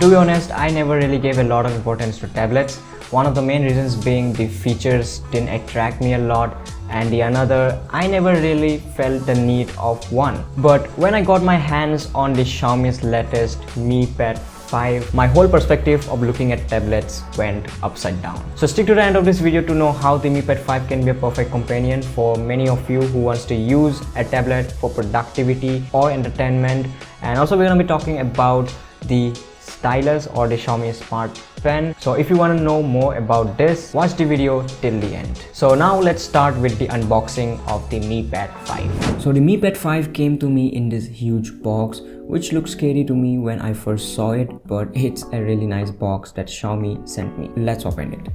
To be honest, I never really gave a lot of importance to tablets. One of the main reasons being the features didn't attract me a lot, and the another, I never really felt the need of one. But when I got my hands on the Xiaomi's latest Mi Pad 5, my whole perspective of looking at tablets went upside down. So stick to the end of this video to know how the Mi Pad 5 can be a perfect companion for many of you who wants to use a tablet for productivity or entertainment. And also we're going to be talking about the stylus or the Xiaomi Smart Pen. So if you want to know more about this, watch the video till the end. So now let's start with the unboxing of the Mi Pad 5. So the Mi Pad 5 came to me in this huge box, which looked scary to me when I first saw it, but it's a really nice box that Xiaomi sent me. Let's open it.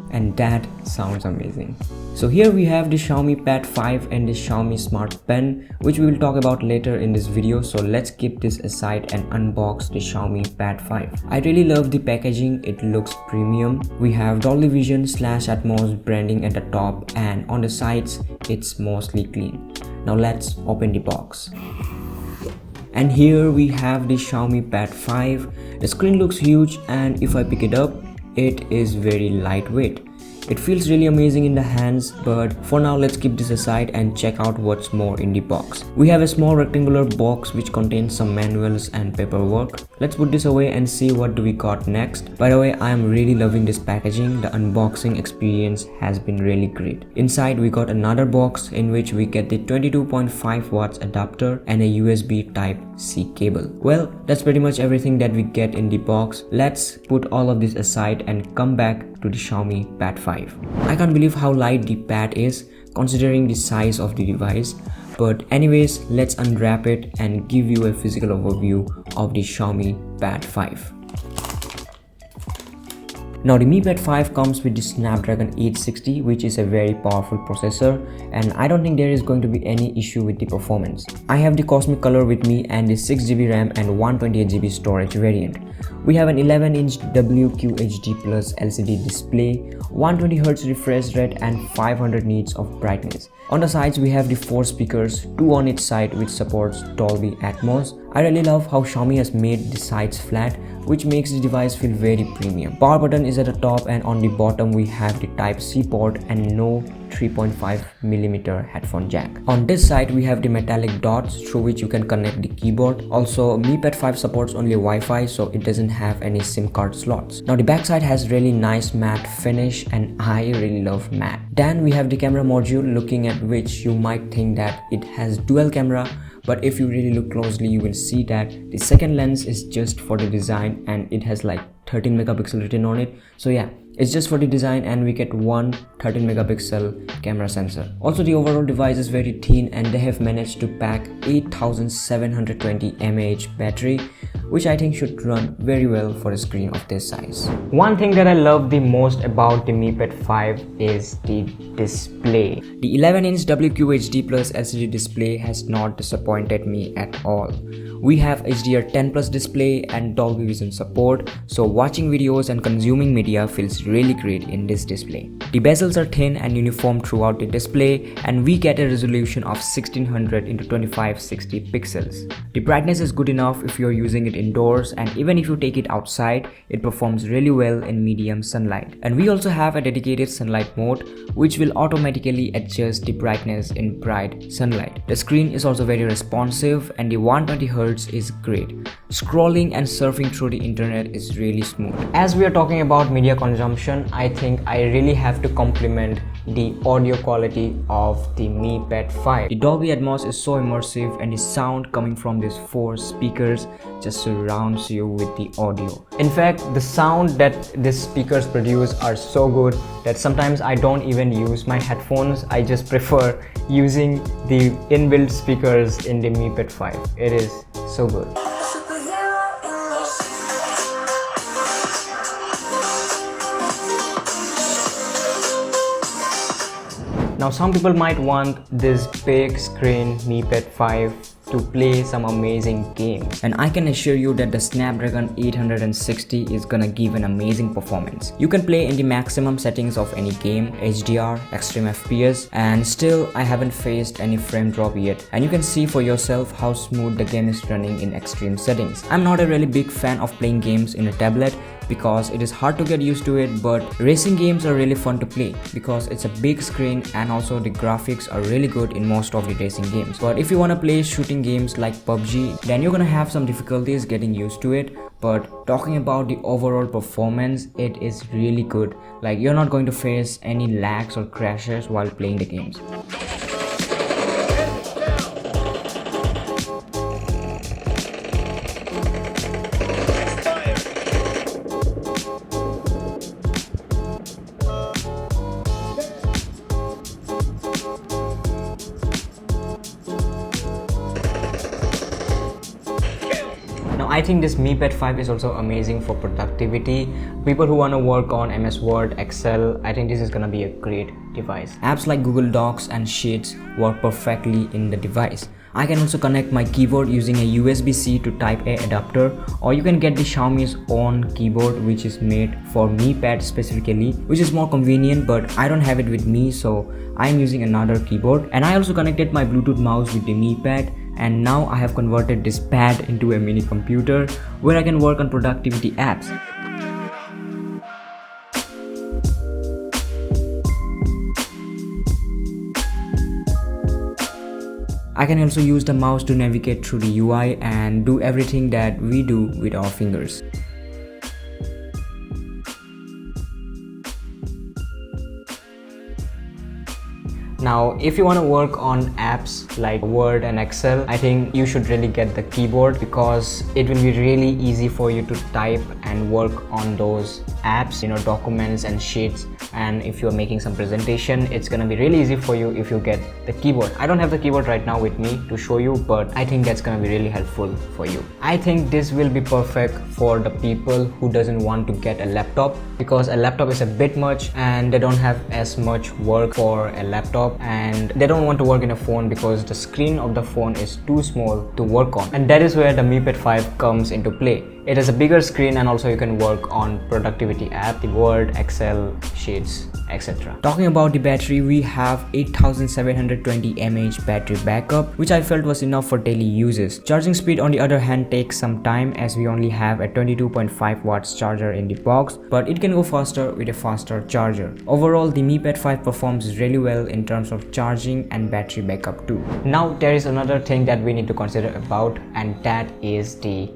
And that sounds amazing. So here we have the Xiaomi Pad 5 and the Xiaomi Smart Pen, which we will talk about later in this video. So let's keep this aside and unbox the Xiaomi Pad 5. I really love the packaging. It looks premium. We have Dolby Vision / Atmos branding at the top, and on the sides it's mostly clean. Now let's open the box. And here we have the Xiaomi Pad 5. The screen looks huge, and if I pick it up, it is very lightweight. It feels really amazing in the hands, but for now let's keep this aside and check out what's more in the box. We have a small rectangular box which contains some manuals and paperwork. Let's put this away and see what do we got next. By the way, I am really loving this packaging. The unboxing experience has been really great. Inside we got another box in which we get the 22.5 watts adapter and a USB Type-C cable. Well, that's pretty much everything that we get in the box. Let's put all of this aside and come back to the Xiaomi Pad 5. I can't believe how light the pad is considering the size of the device. But anyways, let's unwrap it and give you a physical overview of the Xiaomi Pad 5. Now the Mi Pad 5 comes with the Snapdragon 860, which is a very powerful processor, and I don't think there is going to be any issue with the performance. I have the Cosmic Color with me and the 6GB RAM and 128GB storage variant. We have an 11-inch WQHD Plus LCD display, 120Hz refresh rate and 500 nits of brightness. On the sides we have the 4 speakers, 2 on each side, which supports Dolby Atmos. I really love how Xiaomi has made the sides flat, which makes the device feel very premium. Power button is at the top, and on the bottom we have the Type-C port and no 3.5mm headphone jack. On this side we have the metallic dots through which you can connect the keyboard. Also, Mi Pad 5 supports only Wi-Fi, so it doesn't have any SIM card slots. Now the backside has really nice matte finish, and I really love matte. Then we have the camera module, looking at which you might think that it has dual camera, but if you really look closely you will see that the second lens is just for the design and it has like 13 megapixel written on it. So yeah, it's just for the design, and we get one 13 megapixel camera sensor. Also, the overall device is very thin, and they have managed to pack 8720 mAh battery, which I think should run very well for a screen of this size. One thing that I love the most about the Mi Pad 5 is the display. The 11-inch WQHD Plus LCD display has not disappointed me at all. We have HDR10 Plus display and Dolby Vision support, so watching videos and consuming media feels really great in this display. The bezels are thin and uniform throughout the display, and we get a resolution of 1600 x 2560 pixels. The brightness is good enough if you're using it indoors, and even if you take it outside, it performs really well in medium sunlight. And we also have a dedicated sunlight mode, which will automatically adjust the brightness in bright sunlight. The screen is also very responsive, and the 120Hz is great. Scrolling and surfing through the internet is really smooth. As we are talking about media consumption, I think I really have to compliment the audio quality of the Mi Pad 5. The Dolby Atmos is so immersive, and the sound coming from these 4 speakers just surrounds you with the audio. In fact, the sound that these speakers produce are so good that sometimes I don't even use my headphones. I just prefer using the inbuilt speakers in the Mi Pad 5. It is so good. Now some people might want this big screen Mi Pad 5 to play some amazing games. And I can assure you that the Snapdragon 860 is gonna give an amazing performance. You can play in the maximum settings of any game, HDR, extreme FPS, and still I haven't faced any frame drop yet. And you can see for yourself how smooth the game is running in extreme settings. I'm not a really big fan of playing games in a tablet because it is hard to get used to it, but racing games are really fun to play because it's a big screen and also the graphics are really good in most of the racing games. But if you want to play shooting games like PUBG, then you're gonna have some difficulties getting used to it. But talking about the overall performance, it is really good. Like, you're not going to face any lags or crashes while playing the games. I think this Mi Pad 5 is also amazing for productivity. People who want to work on MS Word, Excel, I think this is gonna be a great device. Apps like Google Docs and Sheets work perfectly in the device. I can also connect my keyboard using a USB-C to Type A adapter, or you can get the Xiaomi's own keyboard which is made for Mi Pad specifically, which is more convenient, but I don't have it with me, so I am using another keyboard. And I also connected my Bluetooth mouse with the Mi Pad, and now I have converted this pad into a mini computer where I can work on productivity apps. I can also use the mouse to navigate through the UI and do everything that we do with our fingers. Now, if you want to work on apps like Word and Excel, I think you should really get the keyboard because it will be really easy for you to type and work on those apps, documents and sheets. And if you're making some presentation, it's gonna be really easy for you if you get the keyboard. I don't have the keyboard right now with me to show you, but I think that's gonna be really helpful for you. I think this will be perfect for the people who doesn't want to get a laptop, because a laptop is a bit much and they don't have as much work for a laptop, and they don't want to work in a phone because the screen of the phone is too small to work on. And that is where the Mi Pad 5 comes into play. It has a bigger screen and also you can work on productivity app, the Word, Excel, Sheets, etc. Talking about the battery, we have 8720 mAh battery backup, which I felt was enough for daily uses. Charging speed on the other hand takes some time as we only have a 22.5 watts charger in the box, but it can go faster with a faster charger. Overall, the Mi Pad 5 performs really well in terms of charging and battery backup too. Now there is another thing that we need to consider about, and that is the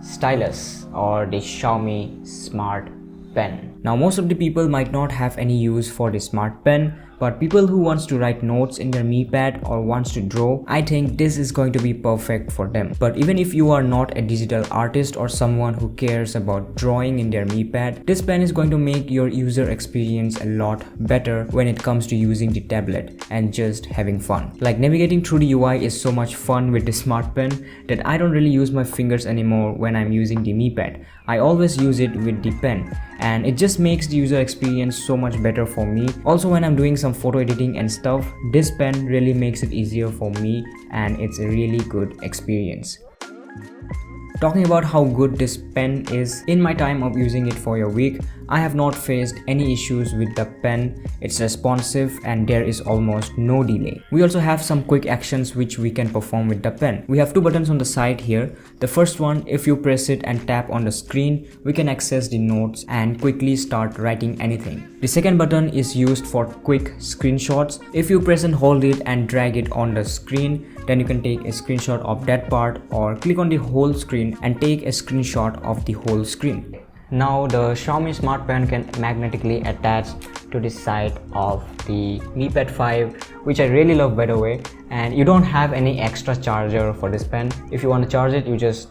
stylus or the Xiaomi Smart Pen. Now most of the people might not have any use for the Smart Pen, but people who wants to write notes in their Mi Pad or wants to draw, I think this is going to be perfect for them. But even if you are not a digital artist or someone who cares about drawing in their Mi Pad, this pen is going to make your user experience a lot better when it comes to using the tablet and just having fun. Like, navigating through the UI is so much fun with the Smart Pen that I don't really use my fingers anymore when I'm using the Mi Pad. I always use it with the pen, and it just makes the user experience so much better for me. Also, when I'm doing some photo editing and stuff, this pen really makes it easier for me, and it's a really good experience. Talking about how good this pen is, in my time of using it for a week, I have not faced any issues with the pen. It's responsive and there is almost no delay. We also have some quick actions which we can perform with the pen. We have two buttons on the side here. The first one, if you press it and tap on the screen, we can access the notes and quickly start writing anything. The second button is used for quick screenshots. If you press and hold it and drag it on the screen, then you can take a screenshot of that part, or click on the whole screen and take a screenshot of the whole screen. Now the Xiaomi Smart Pen can magnetically attach to the side of the Mi Pad 5, which I really love, by the way. And you don't have any extra charger for this pen. If you want to charge it, you just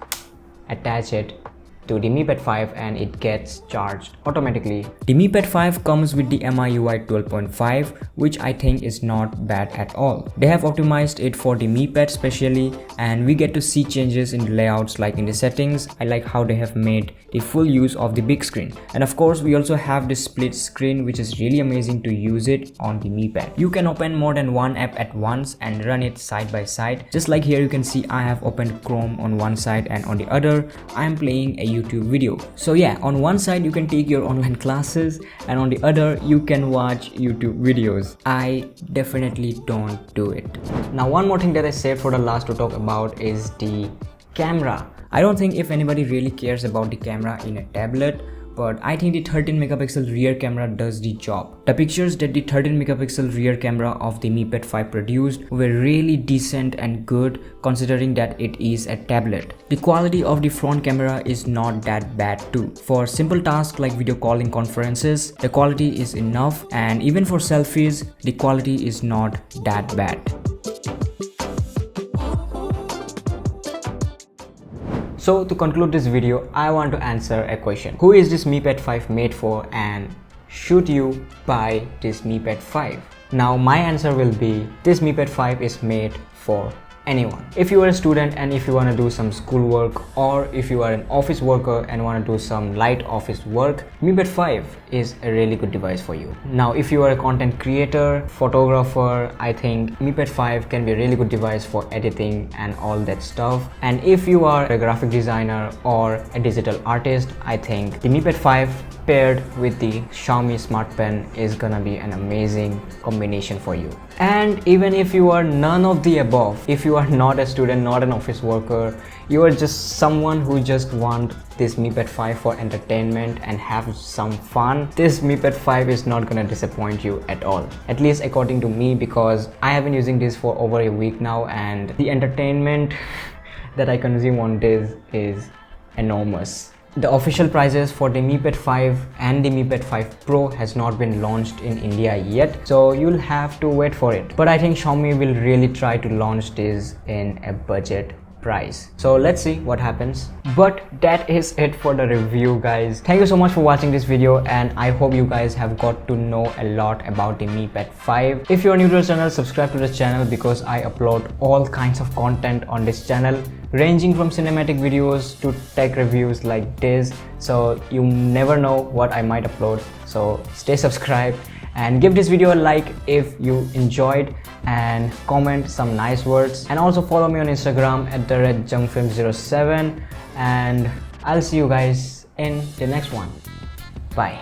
attach it to the Mi Pad 5 and it gets charged automatically. The Mi Pad 5 comes with the MIUI 12.5, which I think is not bad at all. They have optimized it for the Mi Pad specially, and we get to see changes in the layouts like in the settings. I like how they have made the full use of the big screen, and of course we also have the split screen, which is really amazing to use it on the Mi Pad. You can open more than one app at once and run it side by side. Just like here, you can see I have opened Chrome on one side and on the other I am playing a YouTube video. So yeah, on one side you can take your online classes and on the other you can watch YouTube videos. I definitely don't do it. Now one more thing that I saved for the last to talk about is the camera. I don't think if anybody really cares about the camera in a tablet, but I think the 13 megapixel rear camera does the job. The pictures that the 13 megapixel rear camera of the Mi Pad 5 produced were really decent and good considering that it is a tablet. The quality of the front camera is not that bad too. For simple tasks like video calling conferences, the quality is enough, and even for selfies, the quality is not that bad. So to conclude this video, I want to answer a question. Who is this Mi Pad 5 made for, and should you buy this Mi Pad 5? Now my answer will be, this Mi Pad 5 is made for anyone. If you are a student and if you want to do some schoolwork, or if you are an office worker and want to do some light office work, Mi Pad 5 is a really good device for you. Now if you are a content creator, photographer, I think Mi Pad 5 can be a really good device for editing and all that stuff. And if you are a graphic designer or a digital artist, I think the Mi Pad 5 paired with the Xiaomi Smart Pen is gonna be an amazing combination for you. And even if you are none of the above, if you are not a student, not an office worker, you are just someone who just want this Mi Pad 5 for entertainment and have some fun, this Mi Pad 5 is not gonna disappoint you at all. At least according to me, because I have been using this for over a week now and the entertainment that I consume on this is enormous. The official prices for the Mi Pad 5 and the Mi Pad 5 Pro has not been launched in India yet, so you'll have to wait for it. But I think Xiaomi will really try to launch this in a budget price. So let's see what happens. But that is it for the review, guys. Thank you so much for watching this video, and I hope you guys have got to know a lot about the Mi Pad 5. If you're new to the channel, subscribe to the channel because I upload all kinds of content on this channel, ranging from cinematic videos to tech reviews like this, so you never know what I might upload. So stay subscribed and give this video a like if you enjoyed, and comment some nice words, and also follow me on Instagram at @jungfilm07, and I'll see you guys in the next one. Bye.